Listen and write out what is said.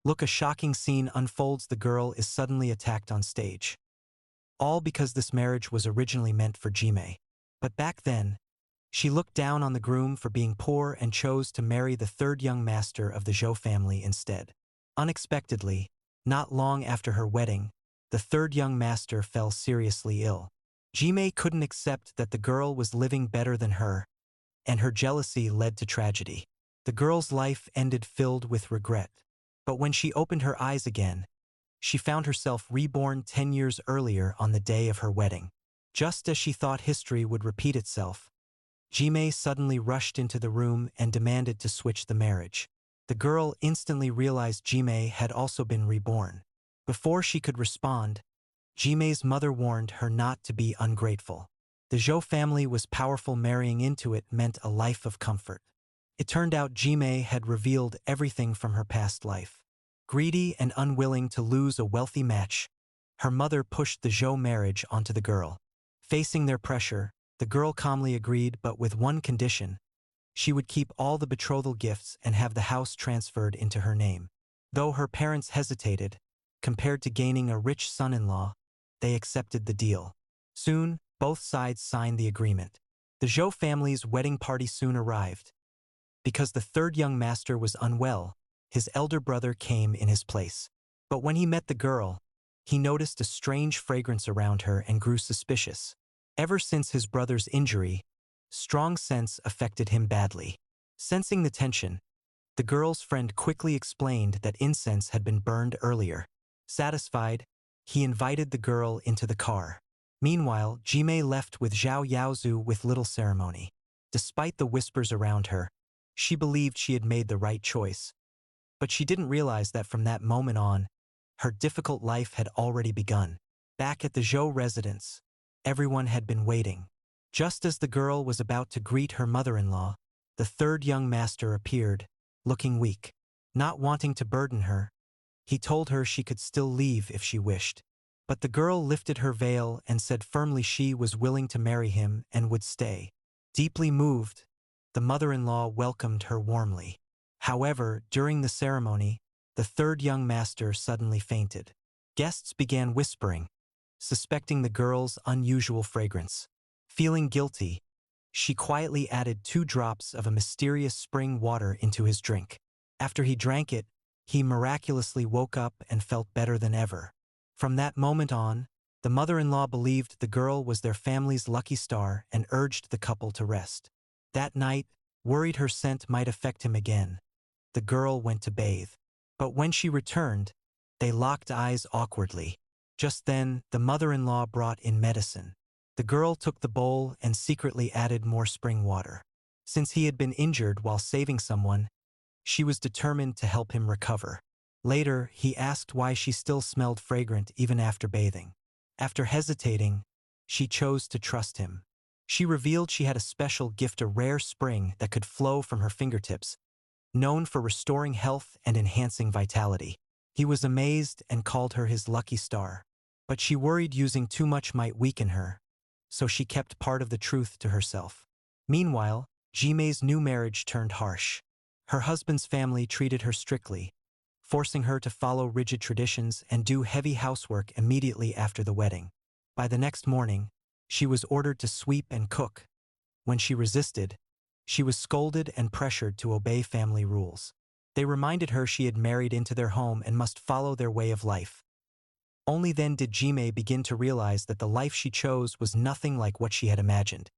Look, a shocking scene unfolds. The girl is suddenly attacked on stage. All because this marriage was originally meant for Jime. But back then, she looked down on the groom for being poor and chose to marry the third young master of the Zhou family instead. Unexpectedly, not long after her wedding, the third young master fell seriously ill. Jime couldn't accept that the girl was living better than her, and her jealousy led to tragedy. The girl's life ended filled with regret. But when she opened her eyes again, she found herself reborn 10 years earlier on the day of her wedding. Just as she thought history would repeat itself, Jime suddenly rushed into the room and demanded to switch the marriage. The girl instantly realized Jime had also been reborn. Before she could respond, Jime's mother warned her not to be ungrateful. The Zhou family was powerful. Marrying into it meant a life of comfort. It turned out Jime had revealed everything from her past life. Greedy and unwilling to lose a wealthy match, her mother pushed the Zhou marriage onto the girl. Facing their pressure, the girl calmly agreed, but with one condition: she would keep all the betrothal gifts and have the house transferred into her name. Though her parents hesitated, compared to gaining a rich son-in-law, they accepted the deal. Soon, both sides signed the agreement. The Zhou family's wedding party soon arrived. Because the third young master was unwell, his elder brother came in his place. But when he met the girl, he noticed a strange fragrance around her and grew suspicious. Ever since his brother's injury, strong scents affected him badly. Sensing the tension, the girl's friend quickly explained that incense had been burned earlier. Satisfied, he invited the girl into the car. Meanwhile, Jime left with Zhao Yaozu with little ceremony. Despite the whispers around her, she believed she had made the right choice. But she didn't realize that from that moment on, her difficult life had already begun. Back at the Zhou residence, everyone had been waiting. Just as the girl was about to greet her mother-in-law, the third young master appeared, looking weak. Not wanting to burden her, he told her she could still leave if she wished. But the girl lifted her veil and said firmly she was willing to marry him and would stay. Deeply moved, the mother-in-law welcomed her warmly. However, during the ceremony, the third young master suddenly fainted. Guests began whispering, suspecting the girl's unusual fragrance. Feeling guilty, she quietly added 2 drops of a mysterious spring water into his drink. After he drank it, he miraculously woke up and felt better than ever. From that moment on, the mother-in-law believed the girl was their family's lucky star and urged the couple to rest. That night, worried her scent might affect him again, the girl went to bathe. But when she returned, they locked eyes awkwardly. Just then, the mother-in-law brought in medicine. The girl took the bowl and secretly added more spring water. Since he had been injured while saving someone, she was determined to help him recover. Later, he asked why she still smelled fragrant even after bathing. After hesitating, she chose to trust him. She revealed she had a special gift, a rare spring that could flow from her fingertips, known for restoring health and enhancing vitality. He was amazed and called her his lucky star. But she worried using too much might weaken her, so she kept part of the truth to herself. Meanwhile, Jime's new marriage turned harsh. Her husband's family treated her strictly, forcing her to follow rigid traditions and do heavy housework immediately after the wedding. By the next morning, she was ordered to sweep and cook. When she resisted, she was scolded and pressured to obey family rules. They reminded her she had married into their home and must follow their way of life. Only then did Jime begin to realize that the life she chose was nothing like what she had imagined.